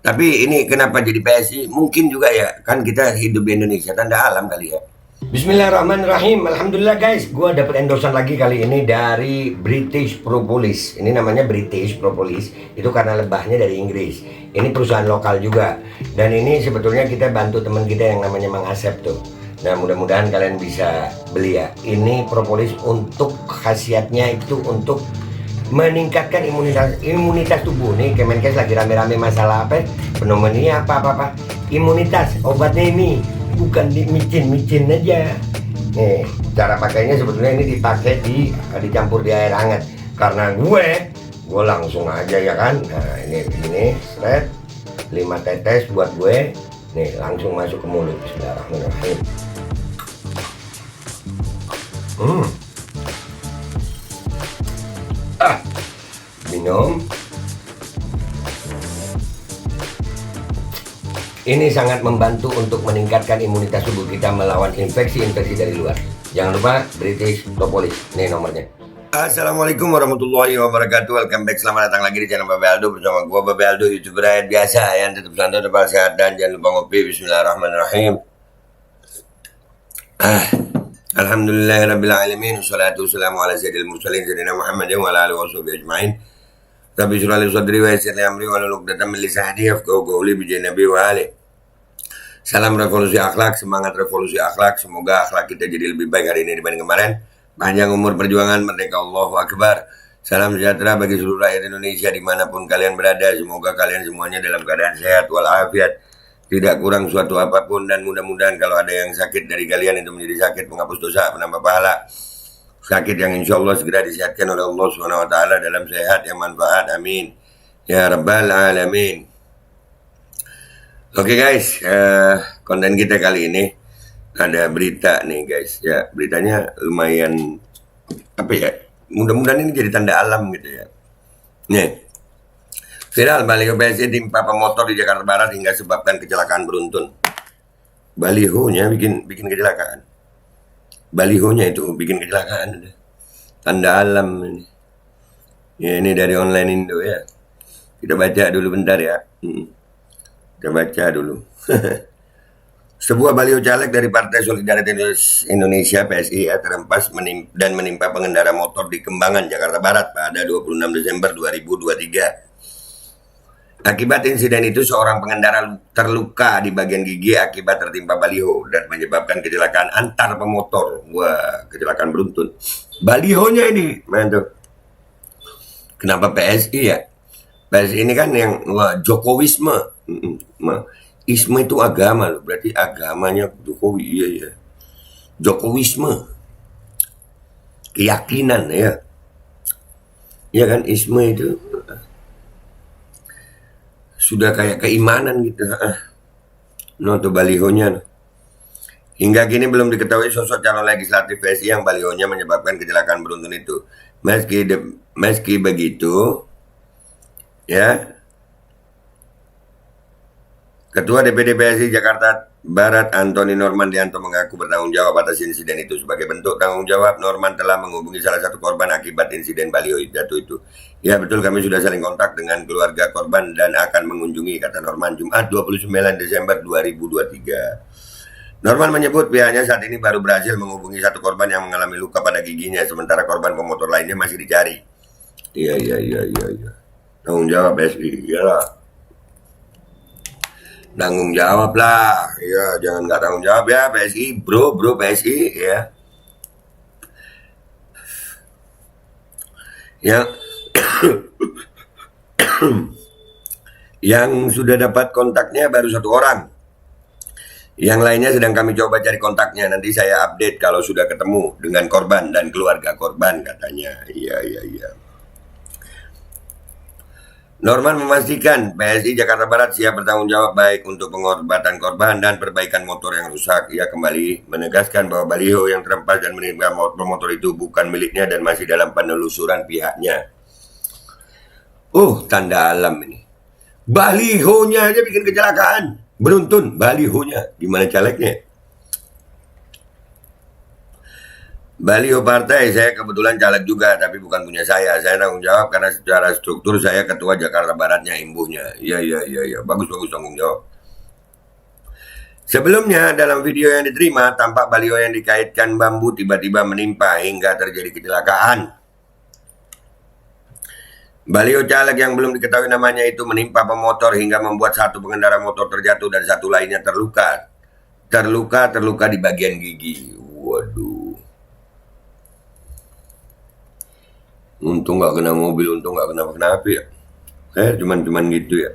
Tapi ini kenapa jadi PSI? Mungkin juga ya, kan kita hidup di Indonesia, tanda alam kali ya. Bismillahirrahmanirrahim. Alhamdulillah guys, gue dapat endorsan lagi kali ini dari British Propolis. Ini namanya British Propolis, itu karena lebahnya dari Inggris. Ini perusahaan lokal juga. Dan ini sebetulnya kita bantu teman kita yang namanya Mang Asep tuh. Nah mudah-mudahan kalian bisa beli ya. Ini propolis untuk khasiatnya itu untuk meningkatkan imunitas tubuh. Nih Kemenkes lagi rame-rame masalah apa? Pneumonia apa imunitas. Obatnya ini bukan di micin aja. Nih cara pakainya sebetulnya ini dipakai dicampur di air hangat. Karena gue langsung aja ya kan. Nah ini seret 5 tetes buat gue. Nih langsung masuk ke mulut. Bismillahirrahmanirrahim. Minum. Ini sangat membantu untuk meningkatkan imunitas tubuh kita melawan infeksi-infeksi dari luar. Jangan lupa British Propolis. Ini nomornya. Assalamualaikum warahmatullahi wabarakatuh. Welcome back. Selamat datang lagi di channel Babe Aldo bersama gua Babe Aldo, YouTuber rakyat biasa yang tetap santai, tetap sehat, dan jangan lupa ngopi. Bismillahirrahmanirrahim. Alhamdulillahirabbil alamin. Wassalatu wassalamu ala sayyidil mursalin sayyidina Muhammadin wa ala alihi washabihi ajmain. Rabbi shrah li sadri wa yassir li amri wahlul 'uqdatam min lisani yafqahu qawli bi nabi wa ali. Salam revolusi akhlak, semangat revolusi akhlak. Semoga akhlak kita jadi lebih baik hari ini dibanding kemarin. Panjang umur perjuangan, merdeka, Allahu Akbar. Salam sejahtera bagi seluruh rakyat Indonesia dimanapun kalian berada. Semoga kalian semuanya dalam keadaan sehat walafiat, tidak kurang suatu apapun, dan mudah-mudahan kalau ada yang sakit dari kalian itu menjadi sakit penghapus dosa, penambah pahala. Sakit yang insya Allah segera disehatkan oleh Allah Subhanahu Wa Taala dalam sehat yang manfaat. Amin ya rabbal alamin. Oke guys, konten kita kali ini ada berita nih guys. Ya beritanya lumayan apa ya? Mudah-mudahan ini jadi tanda alam gitu ya. Nih, viral baliho PSI timpa pemotor di Jakarta Barat hingga sebabkan kecelakaan beruntun. Balihonya bikin kecelakaan. Balihonya itu bikin kecelakaan. Tanda alam ini. Ya ini dari online Indo ya. Kita baca dulu bentar ya. Kita baca dulu. Sebuah baliho caleg dari Partai Solidaritas Indonesia PSI ya, terhempas dan menimpa pengendara motor di Kembangan, Jakarta Barat pada 26 Desember 2023. Akibat insiden itu seorang pengendara terluka di bagian gigi akibat tertimpa baliho dan menyebabkan kecelakaan antar pemotor. Wah, kecelakaan beruntun. Balihonya ini, mantap. Kenapa PSI ya? PSI ini kan yang Jokowisme. Isme itu agama loh, berarti agamanya Jokowi. Iya. Jokowisme. Keyakinan ya. Ya kan, isme itu sudah kayak keimanan gitu. Tuh balihonya. Hingga kini belum diketahui sosok calon legislatif PSI yang balihonya menyebabkan kecelakaan beruntun itu. Meski begitu, ya, Ketua DPD PSI Jakarta Barat Antoni Normandianto mengaku bertanggung jawab atas insiden itu. Sebagai bentuk tanggung jawab, Norman telah menghubungi salah satu korban akibat insiden baliho jatuh itu. Ya betul, kami sudah saling kontak dengan keluarga korban dan akan mengunjungi, kata Norman, Jumat 29 Desember 2023. Norman menyebut pihaknya saat ini baru berhasil menghubungi satu korban yang mengalami luka pada giginya, sementara korban pemotor lainnya masih dicari. Iya. Tanggung jawab PSI, iyalah. Tanggung jawab lah, ya jangan nggak tanggung jawab ya PSI, bro PSI ya. Yang sudah dapat kontaknya baru 1 orang. Yang lainnya sedang kami coba cari kontaknya. Nanti saya update kalau sudah ketemu dengan korban dan keluarga korban, katanya. Iya. Norman memastikan PSI Jakarta Barat siap bertanggung jawab baik untuk pengobatan korban dan perbaikan motor yang rusak. Ia kembali menegaskan bahwa baliho yang terhempas dan menimpa motor itu bukan miliknya dan masih dalam penelusuran pihaknya. Tanda alam ini. Balihonya aja bikin kecelakaan. Beruntun balihonya. Gimana calegnya? Baliho partai saya kebetulan caleg juga, tapi bukan punya saya. Saya tanggung jawab karena secara struktur saya ketua Jakarta Baratnya, imbuhnya. Iya, iya, iya, iya. Bagus, bagus tanggung jawab. Sebelumnya dalam video yang diterima, tampak baliho yang dikaitkan bambu tiba-tiba menimpa hingga terjadi kecelakaan. Baliho caleg yang belum diketahui namanya itu menimpa pemotor hingga membuat satu pengendara motor terjatuh dan satu lainnya terluka. Terluka di bagian gigi. Waduh. Untung nggak kena mobil, untung nggak kena kenapa ya. Cuman gitu ya.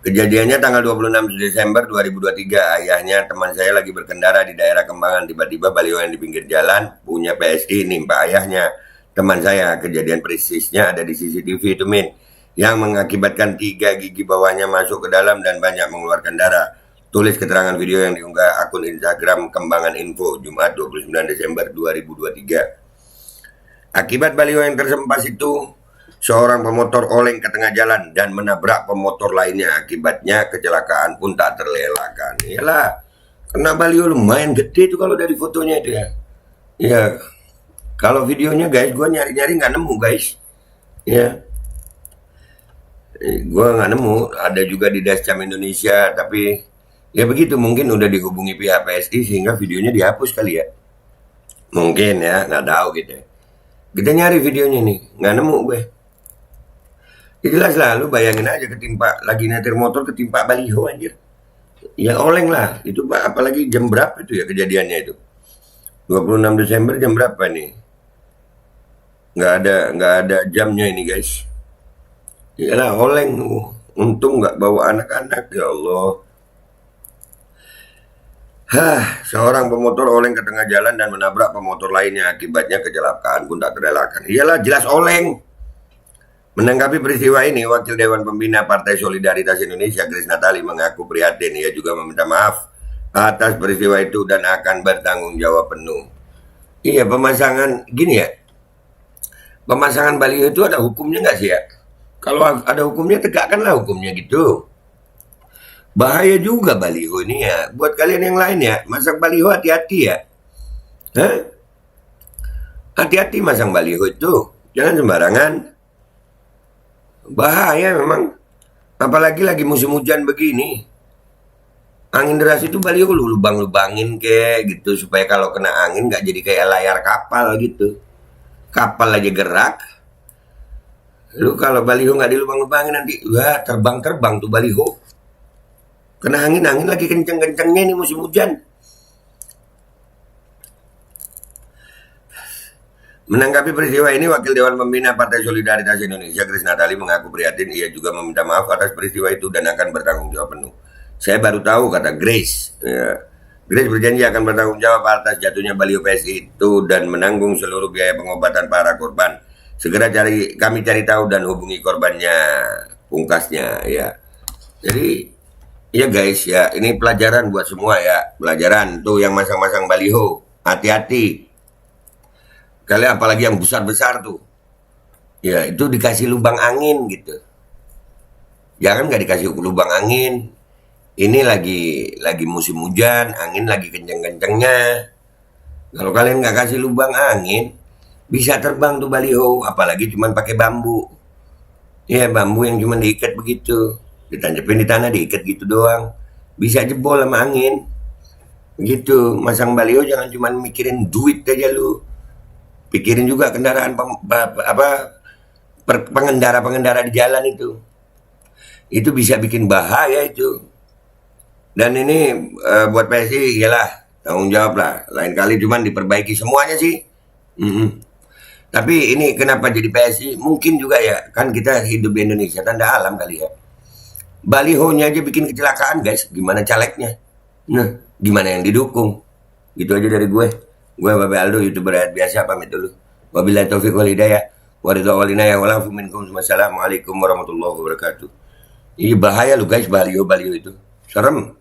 Kejadiannya tanggal 26 Desember 2023. Ayahnya teman saya lagi berkendara di daerah Kembangan. Tiba-tiba baliho yang di pinggir jalan punya PSI nimpa ayahnya. Teman saya, kejadian persisnya ada di CCTV itu Min. Yang mengakibatkan 3 gigi bawahnya masuk ke dalam dan banyak mengeluarkan darah. Tulis keterangan video yang diunggah akun Instagram Kembangan Info Jumat 29 Desember 2023. Akibat baliho yang tersempas itu, seorang pemotor oleng ke tengah jalan dan menabrak pemotor lainnya. Akibatnya kecelakaan pun tak terelakkan. Iyalah, kena baliho lumayan gede itu kalau dari fotonya itu ya. Ya, kalau videonya guys, gue nyari-nyari nggak nemu guys. Ya, gue nggak nemu. Ada juga di Dascam Indonesia, tapi ya begitu, mungkin udah dihubungi pihak PSI sehingga videonya dihapus kali ya. Mungkin ya, nggak tahu gitu. Kita nyari videonya nih, nggak nemu gue. Ya jelas lah, lu bayangin aja ketimpa, lagi nyetir motor ketimpa baliho anjir. Ya oleng lah, itu apalagi jam berapa itu ya kejadiannya itu. 26 Desember jam berapa nih? Nggak ada jamnya ini guys. Iyalah oleng, untung nggak bawa anak-anak ya Allah. Seorang pemotor oleng ke tengah jalan dan menabrak pemotor lainnya. Akibatnya kecelakaan pun tak terelakkan. Iyalah jelas oleng. Menanggapi peristiwa ini, Wakil Dewan Pembina Partai Solidaritas Indonesia Grace Natali mengaku prihatin. Ia juga meminta maaf atas peristiwa itu dan akan bertanggung jawab penuh. Iya, pemasangan gini ya. Pemasangan baliho itu ada hukumnya nggak sih ya? Kalau ada hukumnya, tegakkanlah hukumnya gitu. Bahaya juga baliho ini ya. Buat kalian yang lain ya, masang baliho hati-hati ya. Hati-hati masang baliho itu. Jangan sembarangan. Bahaya memang. Apalagi lagi musim hujan begini. Angin deras itu baliho lu lubang-lubangin kayak gitu. Supaya kalau kena angin gak jadi kayak layar kapal gitu. Kapal aja gerak. Lu kalau baliho gak dilubang-lubangin nanti, wah terbang-terbang tuh baliho. Kena angin lagi kenceng-kencengnya ini musim hujan. Menanggapi peristiwa ini, Wakil Dewan Pembina Partai Solidaritas Indonesia Grace Natali mengaku prihatin. Ia juga meminta maaf atas peristiwa itu dan akan bertanggung jawab penuh. Saya baru tahu, kata Grace. Ya. Grace berjanji akan bertanggung jawab atas jatuhnya baliho PSI itu dan menanggung seluruh biaya pengobatan para korban. Segera kami cari tahu dan hubungi korbannya, pungkasnya ya. Jadi ya guys ya, ini pelajaran buat semua ya. Pelajaran tuh yang masang-masang baliho, hati-hati. Kalian apalagi yang besar-besar tuh. Ya, itu dikasih lubang angin gitu. Jangan nggak dikasih lubang angin. Ini lagi musim hujan, angin lagi kenceng-kencengnya. Kalau kalian nggak kasih lubang angin, bisa terbang tuh baliho, apalagi cuman pakai bambu. Ya, bambu yang cuma diikat begitu. Ditancepin di tanah, diikat gitu doang, bisa jebol sama angin gitu. Masang baliho jangan cuma mikirin duit aja lu, pikirin juga kendaraan pengendara di jalan itu bisa bikin bahaya itu. Dan ini buat PSI iyalah tanggung jawab lah, lain kali cuman diperbaiki semuanya sih. Tapi ini kenapa jadi PSI, mungkin juga ya kan kita hidup di Indonesia, tanda alam kali ya. Balihonya aja bikin kecelakaan guys, gimana calegnya? Nah, gimana yang didukung? Gitu aja dari gue. Gue Babe Aldo, YouTuber rakyat biasa, pamit dulu. Wabillahi taufiq wal hidayah. Waridha walinaya walafu minkum. Wassalamualaikum warahmatullahi wabarakatuh. Ini bahaya lu guys, baliho itu. Serem.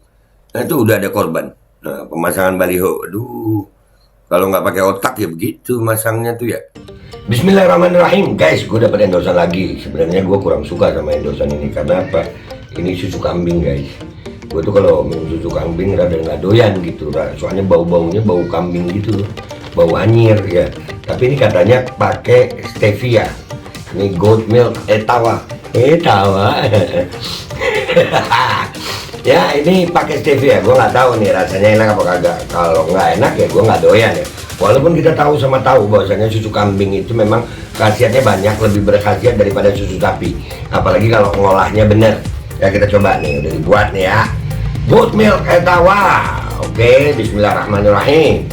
Nah itu udah ada korban. Nah, pemasangan baliho, aduh. Kalau nggak pakai otak ya begitu masangnya tuh ya. Bismillahirrahmanirrahim. Guys, gue dapat endorsan lagi. Sebenarnya gue kurang suka sama endorsan ini. Karena apa? Ini susu kambing guys. Gue tuh kalau minum susu kambing rada nggak doyan gitu. Soalnya bau-baunya bau kambing gitu. bau anyir ya. Tapi ini katanya pakai stevia. Ini goat milk etawa. Ya ini pakai stevia, gue nggak tahu nih rasanya enak apa kagak. Kalau nggak enak ya gue nggak doyan ya. Walaupun kita tahu sama tahu bahwasanya susu kambing itu memang khasiatnya banyak, lebih berkhasiat daripada susu sapi. Apalagi kalau ngolahnya bener. Ya kita coba nih, udah dibuat nih ya. Goat milk etawa. Oke, bismillahirrahmanirrahim.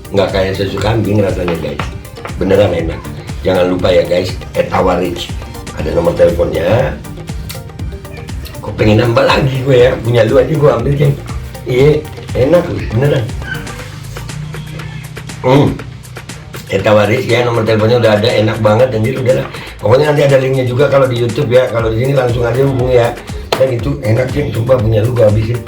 Nggak kayak susu kambing rasanya guys, beneran enak. Jangan lupa ya guys, Etawa Rich, ada nomor teleponnya. Kok pengen nambah lagi gue ya, punya lu aja gue ambil ceng. Iya enak beneran. Etawa Rich ya, nomor teleponnya udah ada, enak banget anjir. Udahlah, pokoknya nanti ada linknya juga kalau di YouTube ya. Kalau di sini langsung aja hubungi ya. Dan itu enak ceng, coba punya lu gue habisin.